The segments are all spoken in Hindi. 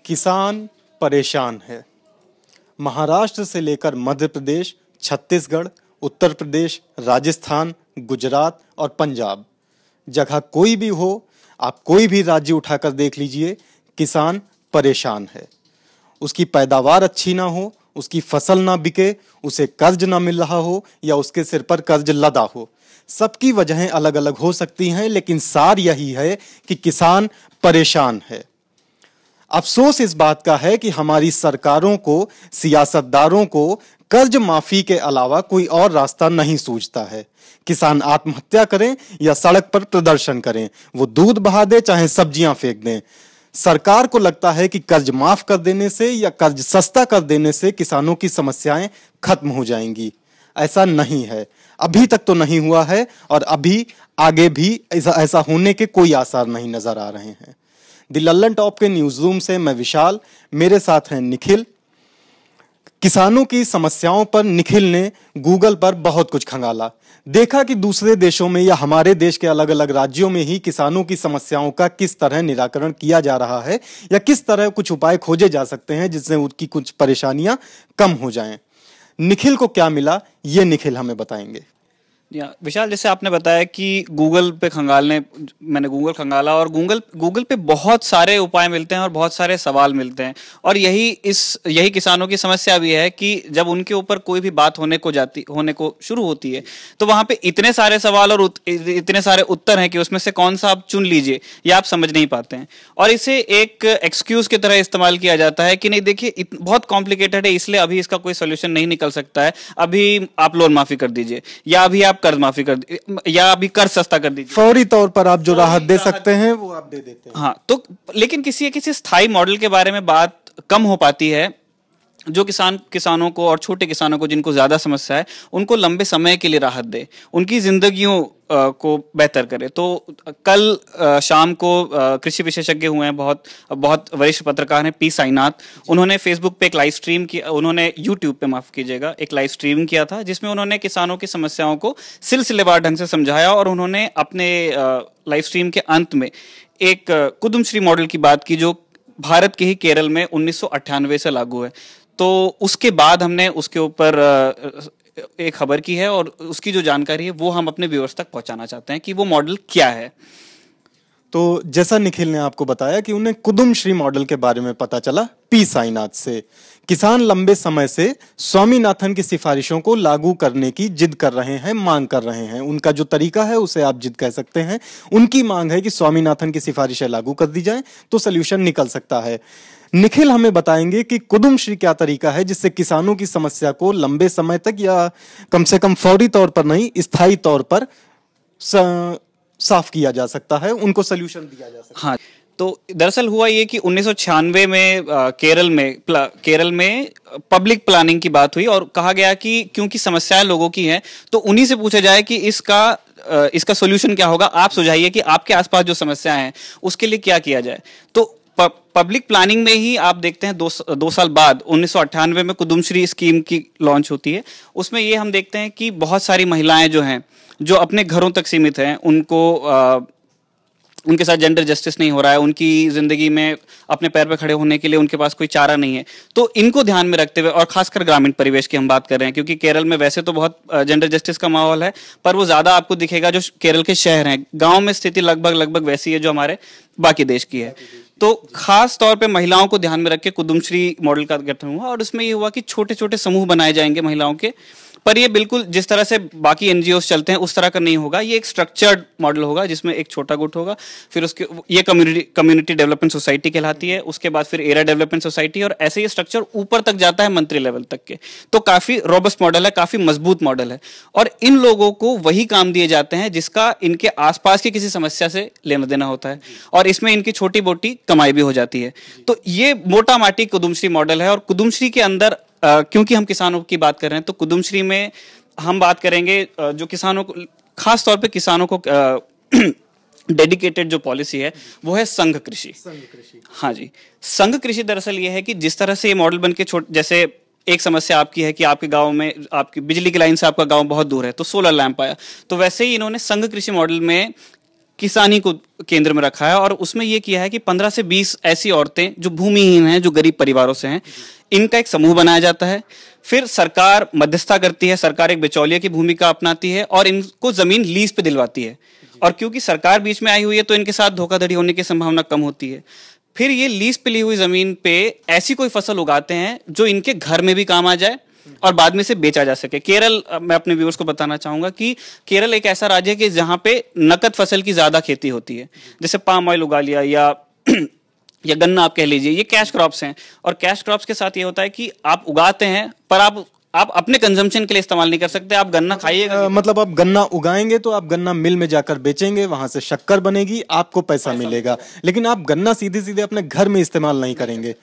किसान परेशान है। महाराष्ट्र से लेकर मध्य प्रदेश, छत्तीसगढ़, उत्तर प्रदेश, राजस्थान, गुजरात और पंजाब, जगह कोई भी हो, आप कोई भी राज्य उठाकर देख लीजिए, किसान परेशान है। उसकी पैदावार अच्छी ना हो, उसकी फसल ना बिके, उसे कर्ज ना मिल रहा हो या उसके सिर पर कर्ज लदा हो। सबकी वजहें अलग अलग हो सकती हैं, लेकिन सार यही है कि किसान परेशान है। अफसोस इस बात का है कि हमारी सरकारों को, सियासतदारों को कर्ज माफी के अलावा कोई और रास्ता नहीं सूझता है। किसान आत्महत्या करें या सड़क पर प्रदर्शन करें, वो दूध बहा दे चाहे सब्जियां फेंक दें, सरकार को लगता है कि कर्ज माफ कर देने से या कर्ज सस्ता कर देने से किसानों की समस्याएं खत्म हो जाएंगी। ऐसा नहीं है, अभी तक तो नहीं हुआ है और अभी आगे भी ऐसा होने के कोई आसार नहीं नजर आ रहे हैं। द लल्लन टॉप के न्यूज रूम से मैं विशाल, मेरे साथ हैं निखिल। किसानों की समस्याओं पर निखिल ने गूगल पर बहुत कुछ खंगाला, देखा कि दूसरे देशों में या हमारे देश के अलग अलग राज्यों में ही किसानों की समस्याओं का किस तरह निराकरण किया जा रहा है या किस तरह कुछ उपाय खोजे जा सकते हैं जिससे उनकी कुछ परेशानियां कम हो जाएं। निखिल को क्या मिला, ये निखिल हमें बताएंगे। विशाल, जैसे आपने बताया कि गूगल पे मैंने गूगल खंगाला और गूगल पे बहुत सारे उपाय मिलते हैं और बहुत सारे सवाल मिलते हैं। और यही किसानों की समस्या भी है कि जब उनके ऊपर कोई भी बात होने को शुरू होती है तो वहां पे इतने सारे सवाल और इतने सारे उत्तर हैं कि उसमें से कौन सा आप चुन लीजिए या आप समझ नहीं पाते हैं। और इसे एक एक्सक्यूज की तरह इस्तेमाल किया जाता है कि नहीं, देखिए बहुत कॉम्प्लिकेटेड है, इसलिए अभी इसका कोई सोल्यूशन नहीं निकल सकता है, अभी आप लोन माफी कर दीजिए या अभी आप कर्ज माफी कर या अभी कर्ज सस्ता कर दीजिए, फौरी तौर पर आप जो राहत दे सकते हैं वो आप दे देते हैं। हाँ, तो लेकिन किसी स्थायी मॉडल के बारे में बात कम हो पाती है जो किसानों को और छोटे किसानों को जिनको ज्यादा समस्या है उनको लंबे समय के लिए राहत दे, उनकी जिंदगियों को बेहतर करे। तो कल शाम को कृषि विशेषज्ञ हुए हैं, बहुत वरिष्ठ पत्रकार हैं पी साईनाथ, उन्होंने फेसबुक पे एक लाइव स्ट्रीम किया, उन्होंने यूट्यूब पे माफ कीजिएगा एक लाइव स्ट्रीम किया था जिसमें उन्होंने किसानों की समस्याओं को सिलसिलेवार ढंग से समझाया। और उन्होंने अपने लाइव स्ट्रीम के अंत में एक कुदुमश्री मॉडल की बात की जो भारत के ही केरल में 1998 से लागू है। तो उसके बाद हमने उसके ऊपर एक खबर की है और उसकी जो जानकारी है वो हम अपने व्यूअर्स तक पहुंचाना चाहते हैं कि वो मॉडल क्या है। तो जैसा निखिल ने आपको बताया कि उन्हें कुदुमश्री मॉडल के बारे में पता चला पी साईनाथ से। किसान लंबे समय से स्वामीनाथन की सिफारिशों को लागू करने की जिद कर रहे हैं, मांग कर रहे हैं। उनका जो तरीका है उसे आप जिद कह सकते हैं। उनकी मांग है कि स्वामीनाथन की सिफारिशें लागू कर दी जाएं तो सोल्यूशन निकल सकता है। निखिल हमें बताएंगे कि कुदुमश्री क्या तरीका है जिससे किसानों की समस्या को लंबे समय तक या कम से कम फौरी तौर पर नहीं, स्थायी तौर पर साफ किया जा सकता है, उनको सोल्यूशन दिया जा सकता है। हाँ, तो दरअसल हुआ ये कि 1996 में केरल में पब्लिक प्लानिंग की बात हुई और कहा गया कि क्योंकि समस्याएं लोगों की हैं तो उन्हीं से पूछा जाए कि इसका सोल्यूशन क्या होगा, आप सुझाइए कि आपके आसपास जो समस्याएं हैं उसके लिए क्या किया जाए। तो पब्लिक प्लानिंग में ही आप देखते हैं 2 साल बाद 1998 में कुदुमश्री स्कीम की लॉन्च होती है। उसमें ये हम देखते हैं कि बहुत सारी महिलाएं जो हैं जो अपने घरों तक सीमित हैं, उनके साथ जेंडर जस्टिस नहीं हो रहा है, उनकी जिंदगी में अपने पैर पे खड़े होने के लिए उनके पास कोई चारा नहीं है। तो इनको ध्यान में रखते हुए, और खासकर ग्रामीण परिवेश की हम बात कर रहे हैं क्योंकि केरल में वैसे तो बहुत जेंडर जस्टिस का माहौल है पर वो ज्यादा आपको दिखेगा जो केरल के शहर हैं। गाँव में स्थिति लगभग वैसी है जो हमारे बाकी देश की है। तो खास तौर पे महिलाओं को ध्यान में रख के कुदुमश्री मॉडल का गठन हुआ और उसमें ये हुआ कि छोटे छोटे समूह बनाए जाएंगे महिलाओं के, पर ये बिल्कुल जिस तरह से बाकी एनजीओस चलते हैं उस तरह का नहीं होगा। ये एक स्ट्रक्चर्ड मॉडल होगा जिसमें एक छोटा गुट होगा, फिर उसके ये कम्युनिटी डेवलपमेंट सोसाइटी कहलाती है, उसके बाद फिर एरिया डेवलपमेंट सोसाइटी और ऐसे ये स्ट्रक्चर ऊपर तक जाता है मंत्री लेवल तक के। तो काफी रोबस्ट मॉडल है, काफी मजबूत मॉडल है और इन लोगों को वही काम दिए जाते हैं जिसका इनके आसपास की किसी समस्या से लेना देना होता है और इसमें इनकी छोटी मोटी कमाई भी हो जाती है। तो ये मोटा माटी कुदुमश्री मॉडल है। और कुदुमश्री के अंदर क्योंकि हम किसानों की बात कर रहे हैं तो कुदुमश्री में हम बात करेंगे जो किसानों को, खास तौर पे किसानों को डेडिकेटेड जो पॉलिसी है वो है संघ कृषि। हाँ जी, संघ कृषि दरअसल ये है कि जिस तरह से ये मॉडल बन के जैसे एक समस्या आपकी है कि आपके गांव में आपकी बिजली की लाइन से आपका गांव बहुत दूर है तो सोलर लैंप आया, तो वैसे ही इन्होंने संघ कृषि मॉडल में किसानी को केंद्र में रखा है और उसमें यह किया है कि 15 से 20 ऐसी औरतें जो भूमिहीन हैं, जो गरीब परिवारों से हैं, इनका एक समूह बनाया जाता है। फिर सरकार मध्यस्थता करती है, सरकार एक बिचौलिया की भूमिका अपनाती है और इनको जमीन लीज पे दिलवाती है। और क्योंकि सरकार बीच में आई हुई है तो इनके साथ धोखाधड़ी होने की संभावना कम होती है। फिर ये लीज पे ली हुई जमीन पे ऐसी कोई फसल उगाते हैं जो इनके घर में भी काम आ जाए और बाद में से बेचा जा सके। केरल, मैं अपने व्यूअर्स को बताना चाहूंगा कि केरल एक ऐसा राज्य है कि जहां पे नकद फसल की ज्यादा खेती होती है, जैसे पाम ऑयल उगा लिया या गन्ना आप कह लीजिए, ये कैश क्रॉप्स हैं। और कैश क्रॉप्स के साथ ये होता है कि आप उगाते हैं पर आप अपने कंजम्पशन के लिए इस्तेमाल नहीं कर सकते। आप गन्ना खाइएगा, मतलब आप गन्ना उगाएंगे तो आप गन्ना मिल में जाकर बेचेंगे, वहां से शक्कर बनेगी, आपको पैसा मिलेगा, लेकिन आप गन्ना सीधे सीधे अपने घर में इस्तेमाल नहीं करेंगे।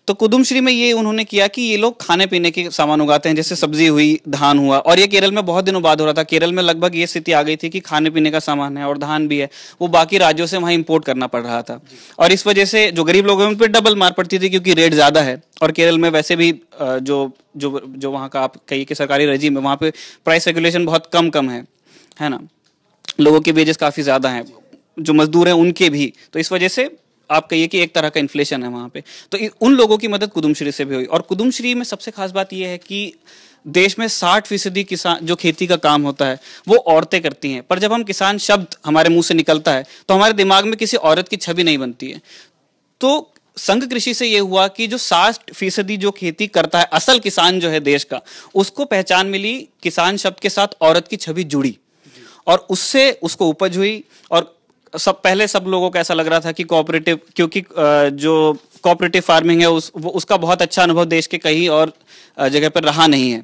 तो कुदुमश्री में ये उन्होंने किया कि ये लोग खाने पीने के सामान उगाते हैं, जैसे सब्जी हुई, धान हुआ। और ये केरल में बहुत दिनों बाद हो रहा था। केरल में लगभग ये स्थिति आ गई थी कि खाने पीने का सामान है और धान भी है, वो बाकी राज्यों से वहां इंपोर्ट करना पड़ रहा था। और इस वजह से जो गरीब लोग हैं उन पर डबल मार पड़ती थी, क्योंकि रेट ज्यादा है। और केरल में वैसे भी जो वहाँ का आप कहिए कि सरकारी रजीम है, वहाँ पे प्राइस रेगुलेशन बहुत कम है ना। लोगों के वेजेस काफी ज्यादा हैं, जो मजदूर हैं उनके भी। तो इस वजह से आप कहिए कि एक तरह का इन्फ्लेशन है वहां पे। तो उन लोगों की मदद कुदुमश्री से भी हुई। और कुदुमश्री में सबसे खास बात यह है कि देश में 60% किसान जो खेती का काम होता है वो औरतें करती हैं। पर जब हम किसान शब्द हमारे मुंह से निकलता है तो हमारे दिमाग में किसी औरत की छवि नहीं बनती है। तो संघ कृषि से यह हुआ कि जो 60% जो खेती करता है, असल किसान जो है देश का, उसको पहचान मिली, किसान शब्द के साथ औरत की छवि जुड़ी और उससे उसको उपज हुई। और पहले सब लोगों को ऐसा लग रहा था कि कोऑपरेटिव, क्योंकि जो कोऑपरेटिव फार्मिंग है उसका बहुत अच्छा अनुभव देश के कहीं और जगह पर रहा नहीं है।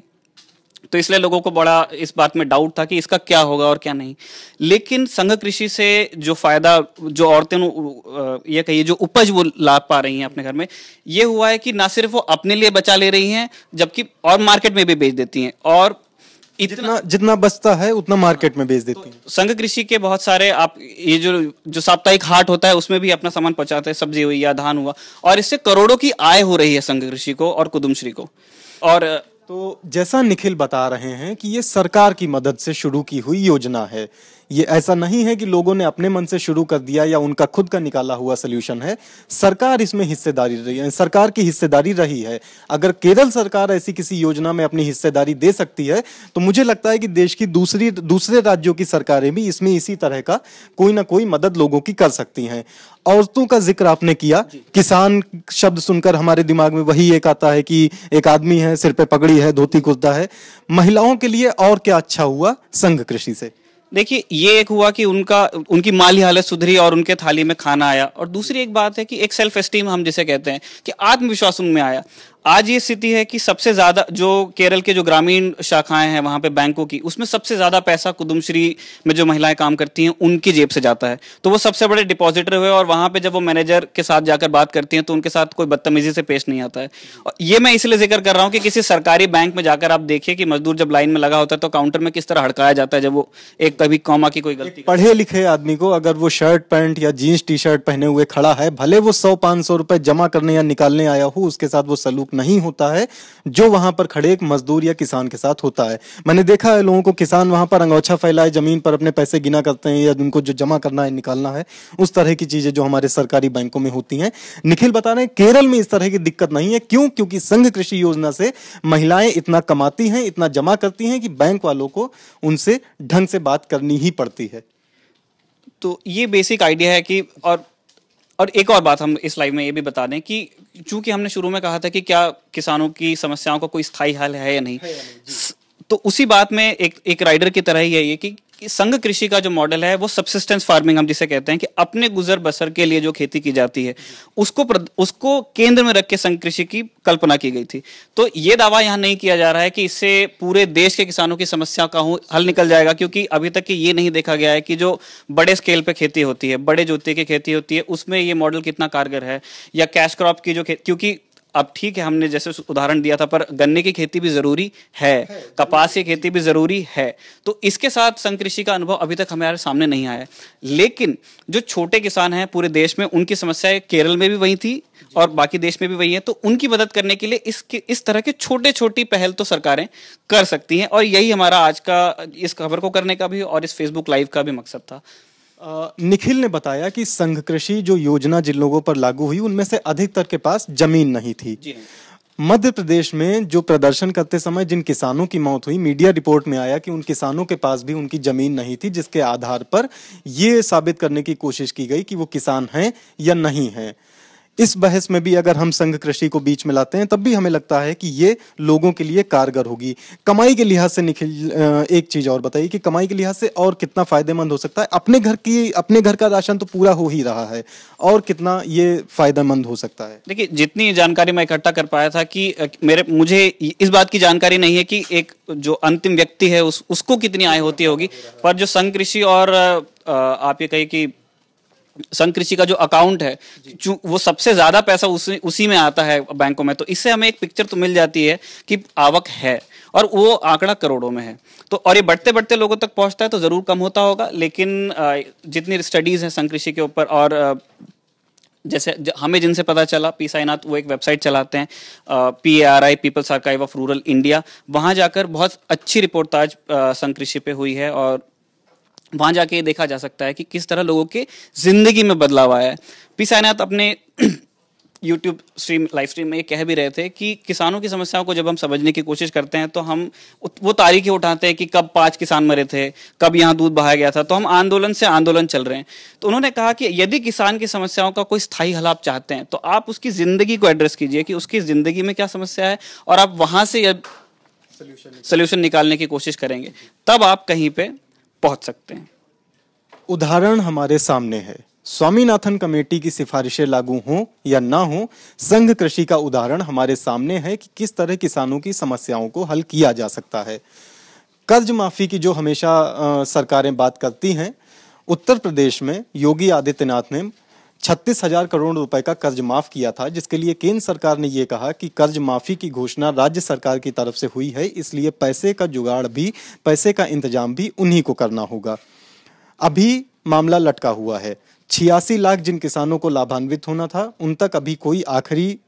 तो इसलिए लोगों को बड़ा इस बात में डाउट था कि इसका क्या होगा और क्या नहीं। लेकिन संघ कृषि से जो फायदा, जो औरतें ये कहिए जो उपज वो ला पा रही हैं अपने घर में, ये हुआ है कि ना सिर्फ वो अपने लिए बचा ले रही हैं, जबकि और मार्केट में भी बेच देती हैं। और जितना बचता है उतना मार्केट में बेच देती हैं। संघ कृषि के बहुत सारे, आप ये जो साप्ताहिक हाट होता है उसमें भी अपना सामान पहुंचाते हैं, सब्जी हुई या धान हुआ, और इससे करोड़ों की आय हो रही है संघ कृषि को और कुदुमश्री को। और तो जैसा निखिल बता रहे हैं कि ये सरकार की मदद से शुरू की हुई योजना है, ये ऐसा नहीं है कि लोगों ने अपने मन से शुरू कर दिया या उनका खुद का निकाला हुआ सोल्यूशन है। सरकार इसमें हिस्सेदारी रही है, सरकार की हिस्सेदारी रही है। अगर केरल सरकार ऐसी किसी योजना में अपनी हिस्सेदारी दे सकती है तो मुझे लगता है कि देश की दूसरे राज्यों की सरकारें भी इसमें इसी तरह का कोई ना कोई मदद लोगों की कर सकती हैं। औरतों का जिक्र आपने किया, किसान शब्द सुनकर हमारे दिमाग में वही एक आता है कि एक आदमी है, सिर पे पगड़ी है, धोती कुर्ता है। महिलाओं के लिए और क्या अच्छा हुआ संघ कृषि से? देखिए, ये एक हुआ कि उनकी माली हालत सुधरी और उनके थाली में खाना आया। और दूसरी एक बात है कि एक सेल्फ एस्टीम हम जिसे कहते हैं, कि आत्मविश्वास उनमें आया। आज ये स्थिति है कि सबसे ज्यादा जो केरल के जो ग्रामीण शाखाएं हैं वहां पे बैंकों की, उसमें सबसे ज्यादा पैसा कुदुमश्री में जो महिलाएं काम करती हैं उनकी जेब से जाता है। तो वो सबसे बड़े डिपॉजिटर हुए और वहां पे जब वो मैनेजर के साथ जाकर बात करती हैं तो उनके साथ कोई बदतमीजी से पेश नहीं आता है। और ये मैं इसलिए जिक्र कर रहा हूँ कि किसी सरकारी बैंक में जाकर आप देखिए कि मजदूर जब लाइन में लगा होता है तो काउंटर में किस तरह हड़काया जाता है जब वो एक कभी कॉमा की कोई गलती। पढ़े लिखे आदमी को अगर वो शर्ट पैंट या जीन्स टी शर्ट पहने हुए खड़ा है, भले वो 100-500 रुपए जमा करने या निकालने आया हो, उसके साथ वो सलूक नहीं होता है जो वहां पर खड़े एक मजदूर या किसान के साथ होता है। मैंने देखा है लोगों को, किसान वहां पर अंगोछा फैलाए जमीन पर अपने पैसे गिना करते हैं या उनको जो जमा करना है निकालना है, उस तरह की चीजें जो हमारे सरकारी बैंकों में होती हैं। निखिल बता रहे हैं केरल में इस तरह की दिक्कत नहीं है। क्यों? क्योंकि संघ कृषि योजना से महिलाएं इतना कमाती हैं, इतना जमा करती हैं कि बैंक वालों को उनसे ढंग से बात करनी ही पड़ती है। तो ये बेसिक आइडिया है कि और एक और बात हम इस लाइव में ये भी बता दें कि चूंकि हमने शुरू में कहा था कि क्या किसानों की समस्याओं का कोई स्थायी हल है या नहीं, तो उसी बात में एक राइडर की तरह ही है ये कि संघ कृषि का जो मॉडल है वो सब्सिस्टेंस फार्मिंग हम जिसे कहते हैं, कि अपने गुजर बसर के लिए जो खेती की जाती है उसको केंद्र में रख के संघ कृषि की कल्पना की गई थी। तो ये दावा यहाँ नहीं किया जा रहा है कि इससे पूरे देश के किसानों की समस्या का हल निकल जाएगा, क्योंकि अभी तक ये नहीं देखा गया है कि जो बड़े स्केल पे खेती होती है, बड़े जोते की खेती होती है, उसमें ये मॉडल कितना कारगर है, या कैश क्रॉप की जो क्योंकि अब ठीक है हमने जैसे उदाहरण दिया था, पर गन्ने की खेती भी जरूरी है, कपास की खेती भी जरूरी है। तो इसके साथ संघ कृषि का अनुभव अभी तक हमारे सामने नहीं आया। लेकिन जो छोटे किसान हैं पूरे देश में, उनकी समस्याएं केरल में भी वही थी और बाकी देश में भी वही है। तो उनकी मदद करने के लिए इस तरह के छोटी पहल तो सरकारें कर सकती हैं। और यही हमारा आज का इस खबर को करने का भी और इस फेसबुक लाइव का भी मकसद था। निखिल ने बताया कि संघ कृषि जो योजना जिन लोगों पर लागू हुई उनमें से अधिकतर के पास जमीन नहीं थी। मध्य प्रदेश में जो प्रदर्शन करते समय जिन किसानों की मौत हुई, मीडिया रिपोर्ट में आया कि उन किसानों के पास भी उनकी जमीन नहीं थी, जिसके आधार पर यह साबित करने की कोशिश की गई कि वो किसान हैं या नहीं हैं। इस बहस में भी अगर हम संघ कृषि को बीच में लाते हैं तब भी हमें लगता है कि ये लोगों के लिए कारगर होगी। कमाई के लिहाज से निखिल एक चीज और बताइए कि कमाई के लिहाज से और कितना फायदेमंद हो सकता है? अपने घर का राशन तो पूरा हो ही रहा है, और कितना ये फायदेमंद हो सकता है? देखिए, जितनी जानकारी मैं इकट्ठा कर पाया था कि मुझे इस बात की जानकारी नहीं है कि एक जो अंतिम व्यक्ति है उसको कितनी आय होती होगी, पर जो संघ कृषि और आप ये कहिए कि संघ कृषि का जो अकाउंट है, वो सबसे ज्यादा पैसा उसी में आता है बैंकों में, तो इससे हमें एक पिक्चर तो मिल जाती है कि आवक है, और वो आंकड़ा करोड़ों में है। तो और ये बढ़ते बढ़ते लोगों तक पहुंचता है तो जरूर कम होता होगा, लेकिन जितनी स्टडीज हैं संघ कृषि के ऊपर, और जैसे हमें जिनसे पता चला, पी साईनाथ वो एक वेबसाइट चलाते हैं, PARI people's archive of rural India, वहां जाकर बहुत अच्छी रिपोर्टाज संघ कृषि पे हुई है, और वहां जाके देखा जा सकता है कि किस तरह लोगों के जिंदगी में बदलाव आया है। पी साईनाथ अपने यूट्यूब लाइव स्ट्रीम में ये कह भी रहे थे कि किसानों की समस्याओं को जब हम समझने की कोशिश करते हैं तो हम वो तारीखें उठाते हैं कि कब 5 किसान मरे थे, कब यहाँ दूध बहाया गया था, तो हम आंदोलन से आंदोलन चल रहे हैं। तो उन्होंने कहा कि यदि किसान की समस्याओं का कोई स्थायी हल आप चाहते हैं तो आप उसकी जिंदगी को एड्रेस कीजिए कि उसकी जिंदगी में क्या समस्या है, और आप वहां से सोल्यूशन निकालने की कोशिश करेंगे, तब आप कहीं पे पहुंच सकते हैं। उदाहरण हमारे सामने है। स्वामीनाथन कमेटी की सिफारिशें लागू हों या ना हो, संघ कृषि का उदाहरण हमारे सामने है कि किस तरह किसानों की समस्याओं को हल किया जा सकता है। कर्ज माफी की जो हमेशा सरकारें बात करती हैं, उत्तर प्रदेश में योगी आदित्यनाथ ने 36,000 करोड़ रुपए का कर्ज माफ किया था, जिसके लिए केंद्र सरकार ने यह कहा कि कर्ज माफी की घोषणा राज्य सरकार की तरफ से हुई है, इसलिए पैसे का जुगाड़ भी, पैसे का इंतजाम भी उन्हीं को करना होगा। अभी मामला लटका हुआ है। 86 लाख जिन किसानों को लाभान्वित होना था, उन तक अभी कोई आखिरी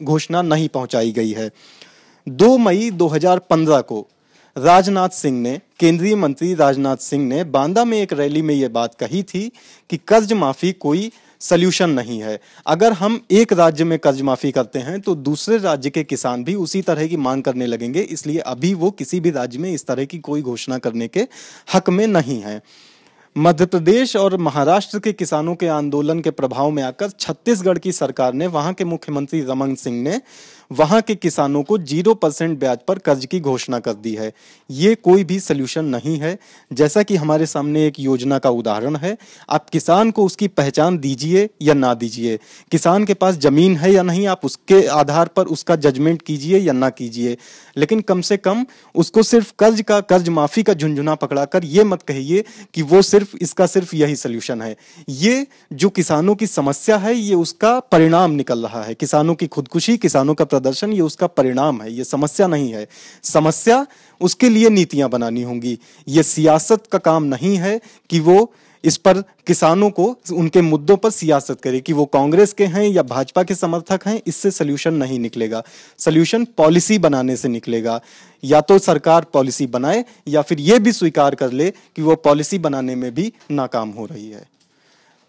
घोषणा नहीं पहुंचाई गई है। 2 मई 2015 को केंद्रीय मंत्री राजनाथ सिंह ने बांदा में एक रैली में यह बात कही थी कि कर्ज माफी कोई सल्यूशन नहीं है। अगर हम एक राज्य में कर्ज माफी करते हैं तो दूसरे राज्य के किसान भी उसी तरह की मांग करने लगेंगे, इसलिए अभी वो किसी भी राज्य में इस तरह की कोई घोषणा करने के हक में नहीं है। मध्य प्रदेश और महाराष्ट्र के किसानों के आंदोलन के प्रभाव में आकर छत्तीसगढ़ की सरकार ने, वहां के मुख्यमंत्री रमन सिंह ने वहां के किसानों को 0% ब्याज पर कर्ज की घोषणा कर दी है। ये कोई भी सल्यूशन नहीं है। जैसा कि हमारे सामने एक योजना का उदाहरण है, आप किसान को उसकी पहचान दीजिए या ना दीजिए, किसान के पास जमीन है या नहीं, आप उसके आधार पर उसका जजमेंट कीजिए या ना कीजिए, लेकिन कम से कम उसको सिर्फ कर्ज माफी का झुंझुना पकड़ाकर ये मत कहिए कि वो इसका सिर्फ यही सल्यूशन है। ये जो किसानों की समस्या है, ये उसका परिणाम निकल रहा है। किसानों की खुदकुशी, किसानों का प्रदर्शन, ये उसका परिणाम है, ये समस्या नहीं है। समस्या उसके लिए नीतियां बनानी होंगी। ये सियासत का काम नहीं है कि वो इस पर किसानों को, उनके मुद्दों पर सियासत करे कि वो कांग्रेस के हैं या भाजपा के समर्थक हैं। इससे सल्यूशन नहीं निकलेगा। सल्यूशन पॉलिसी बनाने से निकलेगा। या तो सरकार पॉलिसी बनाए या फिर ये भी स्वीकार कर ले कि वो पॉलिसी बनाने में भी नाकाम हो रही है।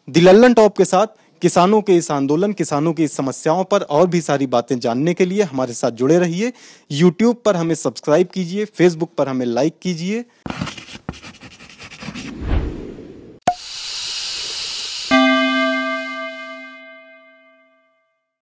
द लल्लन टॉप के साथ किसानों के इस आंदोलन, किसानों की इस समस्याओं पर और भी सारी बातें जानने के लिए हमारे साथ जुड़े रहिए। यूट्यूब पर हमें सब्सक्राइब कीजिए, फेसबुक पर हमें लाइक कीजिए।